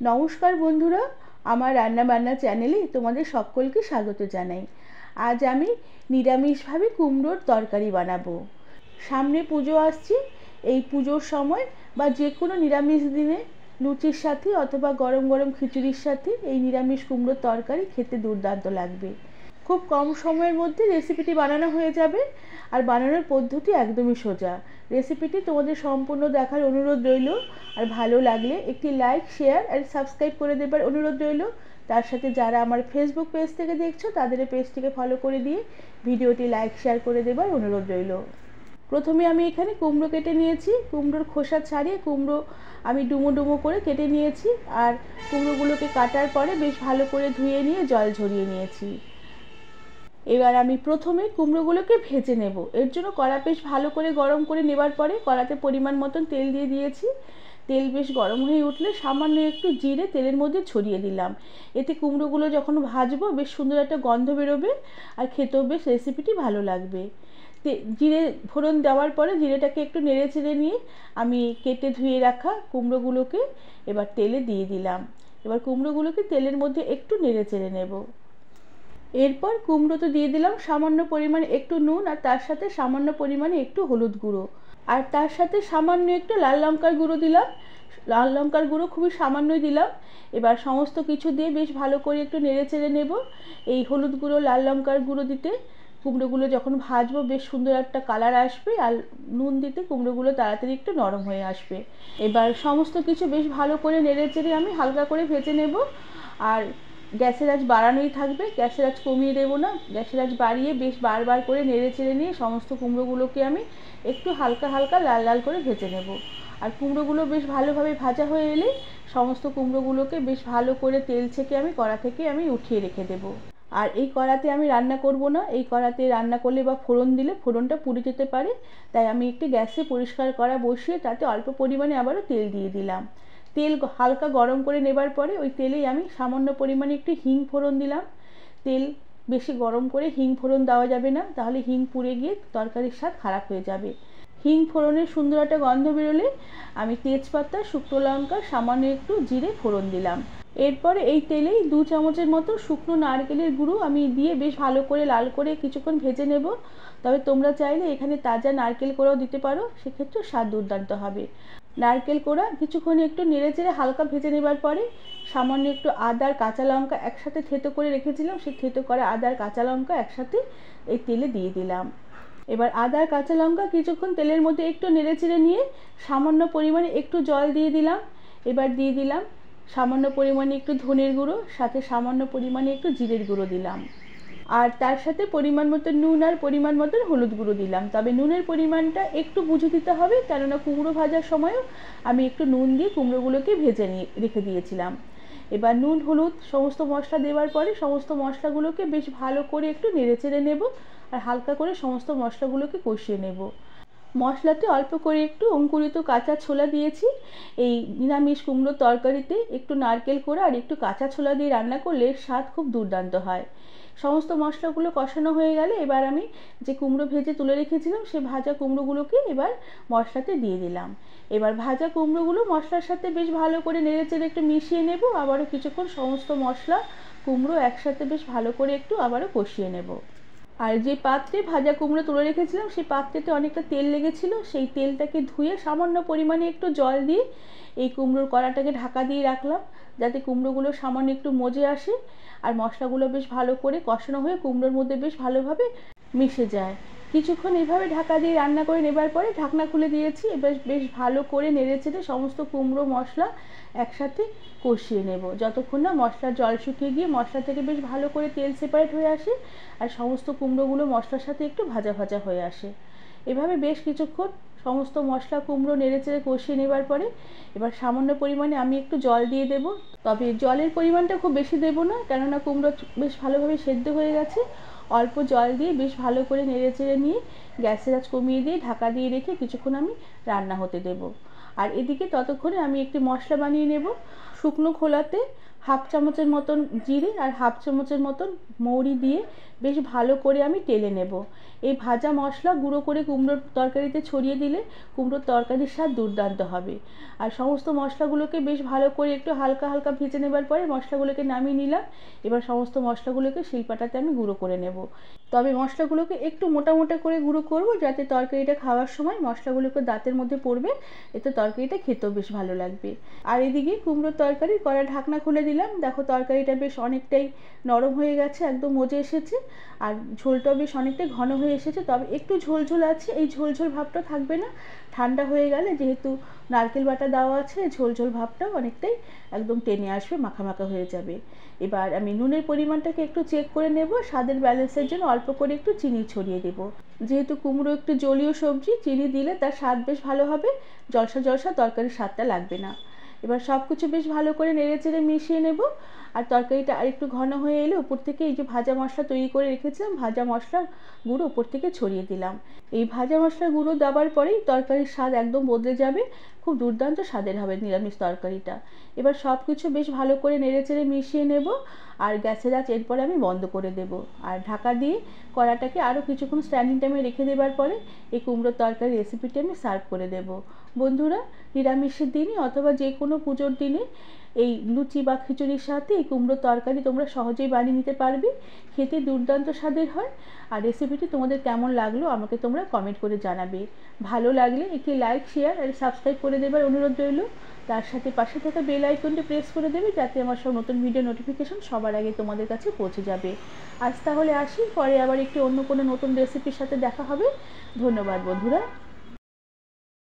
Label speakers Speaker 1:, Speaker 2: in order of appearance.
Speaker 1: নমস্কার বন্ধুরা, আমার রান্নাবান্না চ্যানেলে তোমাদের সকলকে স্বাগত জানাই। আজ আমি নিরামিষভাবে কুমড়োর তরকারি বানাবো। সামনে পুজো আসছে। এই পুজোর সময় বা যে কোনো নিরামিষ দিনে লুচির সাথে অথবা গরম গরম খিচুড়ির সাথে এই নিরামিষ কুমড়োর তরকারি খেতে দুর্দান্ত লাগবে। খুব কম সময়ের মধ্যে রেসিপিটি বানানো হয়ে যাবে, আর বানানোর পদ্ধতি একদমই সোজা। রেসিপিটি তোমাদের সম্পূর্ণ দেখার অনুরোধ রইল, আর ভালো লাগলে একটি লাইক, শেয়ার আর সাবস্ক্রাইব করে দেবার অনুরোধ রইল। তার সাথে যারা আমার ফেসবুক পেজ থেকে দেখছো তাদের পেজটিকে ফলো করে দিয়ে ভিডিওটি লাইক, শেয়ার করে দেবার অনুরোধ রইল। প্রথমে আমি এখানে কুমড়ো কেটে নিয়েছি। কুমড়োর খোসা ছাড়িয়ে কুমড়ো আমি ডুমো ডুমো করে কেটে নিয়েছি, আর কুমড়োগুলোকে কাটার পরে বেশ ভালো করে ধুয়ে নিয়ে জল ঝরিয়ে নিয়েছি। এবার আমি প্রথমে কুমড়োগুলোকে ভেজে নেব। এর জন্য কড়া বেশ ভালো করে গরম করে নেবার পরে কড়াতে পরিমাণ মতন তেল দিয়ে দিয়েছি। তেল বেশ গরম হয়ে উঠলে সামান্য একটু জিরে তেলের মধ্যে ছড়িয়ে দিলাম। এতে কুমড়োগুলো যখন ভাজবো বেশ সুন্দর একটা গন্ধ বেরোবে, আর খেতেও বেশ রেসিপিটি ভালো লাগবে। জিরে ফোড়ন দেওয়ার পরে জিরেটাকে একটু নেড়ে চেড়ে নিয়ে আমি কেটে ধুয়ে রাখা কুমড়োগুলোকে এবার তেলে দিয়ে দিলাম। এবার কুমড়োগুলোকে তেলের মধ্যে একটু নেড়ে চেড়ে নেব। এরপর কুমড়োতে দিয়ে দিলাম সামান্য পরিমাণে একটু নুন, আর তার সাথে সামান্য পরিমাণে একটু হলুদ গুঁড়ো, আর তার সাথে সামান্য একটু লাল লঙ্কার গুঁড়ো দিলাম। লাল লঙ্কার গুঁড়ো খুবই সামান্যই দিলাম। এবার সমস্ত কিছু দিয়ে বেশ ভালো করে একটু নেড়ে চেড়ে নেব। এই হলুদ গুঁড়ো, লাল লঙ্কার গুঁড়ো দিতে কুমড়োগুলো যখন ভাজবো বেশ সুন্দর একটা কালার আসবে, আর নুন দিতে কুমড়োগুলো তাড়াতাড়ি একটু নরম হয়ে আসবে। এবার সমস্ত কিছু বেশ ভালো করে নেড়ে চেড়ে আমি হালকা করে ভেজে নেব। আর গ্যাসের আঁচ বাড়ানোই থাকবে, গ্যাসের আঁচ কমিয়ে দেবো না। গ্যাসের আঁচ বাড়িয়ে বেশ বারবার করে নেড়ে চেড়ে নিয়ে সমস্ত কুমড়োগুলোকে আমি একটু হালকা হালকা লাল লাল করে ভেজে নেব। আর কুমড়োগুলো বেশ ভালোভাবে ভাজা হয়ে এলে সমস্ত কুমড়োগুলোকে বেশ ভালো করে তেল ছেঁকে আমি কড়া থেকে আমি উঠিয়ে রেখে দেব। আর এই কড়াতে আমি রান্না করব না। এই কড়াতে রান্না করলে বা ফোড়ন দিলে ফোড়নটা পুড়ে যেতে পারে, তাই আমি একটি গ্যাসে পরিষ্কার কড়া বসিয়ে তাতে অল্প পরিমাণে আবারও তেল দিয়ে দিলাম। তেল হালকা গরম করে নেবার পরে ওই তেলেই আমি সামান্য পরিমাণে একটু হিং ফোড়ন দিলাম। তেল বেশি গরম করে হিং ফোড়ন দেওয়া যাবে না, তাহলে হিং পুড়ে গিয়ে তরকারির স্বাদ খারাপ হয়ে যাবে। হিং ফোড়নের সুন্দর একটা গন্ধ বেরোলে আমি তেজপাতা, শুকনো লঙ্কা, সামান্য একটু জিরে ফোড়ন দিলাম। এরপরে এই তেলেই 2 চামচের মতো শুকনো নারকেলের গুঁড়ো আমি দিয়ে বেশ ভালো করে লাল করে কিছুক্ষণ ভেজে নেব। তবে তোমরা চাইলে এখানে তাজা নারকেল কোড়াও দিতে পারো, সেক্ষেত্রে স্বাদ দুর্দান্ত হবে। নারকেল কোড়া কিছুক্ষণ একটু নেড়ে চেড়ে হালকা ভেজে নেবার পরে সামান্য একটু আদা আর কাঁচা লঙ্কা একসাথে থেতো করে রেখেছিলাম, সেই থেতো করা আদা আর কাঁচা লঙ্কা একসাথে এই তেলে দিয়ে দিলাম। এবার আদা আর কাঁচা লঙ্কা কিছুক্ষণ তেলের মধ্যে একটু নেড়ে চেড়ে নিয়ে সামান্য পরিমাণে একটু জল দিয়ে দিলাম। এবার দিয়ে দিলাম সামান্য পরিমাণে একটু ধনের গুঁড়ো, সাথে সামান্য পরিমাণে একটু জিরের গুঁড়ো দিলাম, আর তার সাথে পরিমাণ মতো নুন আর পরিমাণ মতো হলুদ গুঁড়ো দিলাম। তবে নুনের পরিমাণটা একটু বুঝে দিতে হবে, কেননা কুমড়ো ভাজার সময়ও আমি একটু নুন দিয়ে কুমড়োগুলোকে ভেজে নিয়ে রেখে দিয়েছিলাম। এবার নুন, হলুদ সমস্ত মশলা দেওয়ার পরে সমস্ত মশলাগুলোকে বেশ ভালো করে একটু নেড়ে চেড়ে নেব, আর হালকা করে সমস্ত মশলাগুলোকে কষিয়ে নেব। মশলাতে অল্প করে একটু অঙ্কুরিত কাঁচা ছোলা দিয়েছি। এই নিরামিষ কুমড়োর তরকারিতে একটু নারকেল কোড়া আর একটু কাঁচা ছোলা দিয়ে রান্না করলে স্বাদ খুব দুর্দান্ত হয়। সমস্ত মশলাগুলো কষানো হয়ে গেলে এবার আমি যে কুমড়ো ভেজে তুলে রেখেছিলাম সেই ভাজা কুমড়োগুলোকে এবার মশলাতে দিয়ে দিলাম। এবার ভাজা কুমড়োগুলো মশলার সাথে বেশ ভালো করে নেড়ে চেড়ে একটু মিশিয়ে নেব। আবারও কিছুক্ষণ সমস্ত মশলা কুমড়ো একসাথে বেশ ভালো করে একটু আবারও কষিয়ে নেব। আর যে পাত্রে ভাজা কুমড়ো তুলে রেখেছিলাম সেই পাত্রেতে অনেকটা তেল লেগেছিল, সেই তেলটাকে ধুয়ে সামান্য পরিমাণে একটু জল দিয়ে এই কুমড়োর কড়াটাকে ঢাকা দিয়ে রাখলাম, যাতে কুমড়োগুলো সামান্য একটু মজে আসে, আর মশলাগুলো বেশ ভালো করে কষানো হয়ে কুমড়োর মধ্যে বেশ ভালোভাবে মিশে যায়। কিছুক্ষণ এইভাবে ঢাকা দিয়ে রান্না করে নেবার পরে ঢাকনা খুলে দিয়েছি। এবার বেশ ভালো করে নেড়ে চেড়ে সমস্ত কুমড়ো মশলা একসাথে কষিয়ে নেব, যতক্ষণ না মশলার জল শুকিয়ে গিয়ে মশলা থেকে বেশ ভালো করে তেল সেপারেট হয়ে আসে, আর সমস্ত কুমড়োগুলো মশলার সাথে একটু ভাজা ভাজা হয়ে আসে। এভাবে বেশ কিছুক্ষণ সমস্ত মশলা কুমড়ো নেড়ে চেড়ে কষিয়ে নেবার পরে এবার সামান্য পরিমাণে আমি একটু জল দিয়ে দেব। তবে জলের পরিমাণটা খুব বেশি দেবো না, কেননা কুমড়ো বেশ ভালোভাবে সেদ্ধ হয়ে গেছে। অল্প জল দিয়ে বেশ ভালো করে নেড়ে চেড়ে নিয়ে গ্যাসের আঁচ কমিয়ে দিয়ে ঢাকা দিয়ে রেখে কিছুক্ষণ আমি রান্না হতে দেব। আর এদিকে ততক্ষণে আমি একটি মশলা বানিয়ে নেব। শুকনো খোলাতে হাফ চামচের মতন জিরে আর হাফ চামচের মতন মৌরি দিয়ে বেশ ভালো করে আমি টেলে নেব। এই ভাজা মশলা গুঁড়ো করে কুমড়োর তরকারিতে ছড়িয়ে দিলে কুমড়োর তরকারির স্বাদ দুর্দান্ত হবে। আর সমস্ত মশলাগুলোকে বেশ ভালো করে একটু হালকা হালকা ভেজে নেবার পরে মশলাগুলোকে নামিয়ে নিলাম। এবার সমস্ত মশলাগুলোকে শিলপাটাতে আমি গুঁড়ো করে নেব। তবে মশলাগুলোকে একটু মোটা মোটা করে গুঁড়ো করব, যাতে তরকারিটা খাওয়ার সময় মশলাগুলোকে দাঁতের মধ্যে পড়বে, এতে তরকারিটা খেতেও বেশ ভালো লাগবে। আর এদিকে কুমড়োর তরকারি কড়া ঢাকনা খুলে দিলাম। দেখো তরকারিটা বেশ অনেকটাই নরম হয়ে গেছে, একদম মজে এসেছে। আর ঝোলটাও বেশ অনেকটাই ঘন হয়ে এসেছে, তবে একটু ঝোল ঝোল আছে। এই ঝোল ঝোল ভাবটা থাকবে না, ঠান্ডা হয়ে গেলে যেহেতু নারকেল বাটা দেওয়া আছে, ঝোল ঝোল ভাবটাও অনেকটাই একদম টেনে আসবে, মাখা মাখা হয়ে যাবে। এবার আমি নুনের পরিমাণটাকে একটু চেক করে নেব, স্বাদের ব্যালেন্সের জন্য অল্প করে একটু চিনি ছড়িয়ে দেব। যেহেতু কুমড়ো একটু জলীয় সবজি, চিনি দিলে তার স্বাদ বেশ ভালো হবে, জলসা জলসা তরকারির স্বাদটা লাগবে না। এবার সব কিছু বেশ ভালো করে নেড়ে চেড়ে মিশিয়ে নেব। আর তরকারিটা আর একটু ঘন হয়ে এলে উপর থেকে এই যে ভাজা মশলা তৈরি করে রেখেছিলাম, ভাজা মশলার গুঁড়ো উপর থেকে ছড়িয়ে দিলাম। এই ভাজা মশলার গুঁড়ো দেওয়ার পরেই তরকারির স্বাদ একদম বদলে যাবে, খুব দুর্দান্ত স্বাদের হবে নিরামিষ তরকারিটা। এবার সব কিছু বেশ ভালো করে নেড়ে চেড়ে মিশিয়ে নেব। আর গ্যাসের আঁচ এরপরে আমি বন্ধ করে দেব। আর ঢাকা দিয়ে কড়াটাকে আরও কিছুক্ষণ স্ট্যান্ডিং টাইমে রেখে দেওয়ার পরে এই কুমড়োর তরকারি রেসিপিটি আমি সার্ভ করে দেব। বন্ধুরা, নিরামিষের দিনে অথবা যে কোনো পুজোর দিনে এই লুচি বা খিচুড়ির সাথে এই কুমড়োর তরকারি তোমরা সহজেই বানিয়ে নিতে পারবে, খেতে দুর্দান্ত স্বাদের হয়। আর রেসিপিটি তোমাদের কেমন লাগলো আমাকে তোমরা কমেন্ট করে জানাবে। ভালো লাগলে একটি লাইক, শেয়ার আর সাবস্ক্রাইব করে দেবার অনুরোধ রইল। তার সাথে পাশে থাকা বেল আইকনটি প্রেস করে দেবে, যাতে আমার সব নতুন ভিডিও নোটিফিকেশন সবার আগে তোমাদের কাছে পৌঁছে যাবে। আজ তাহলে আসি, পরে আবার একটি অন্য কোনো নতুন রেসিপির সাথে দেখা হবে। ধন্যবাদ বন্ধুরা।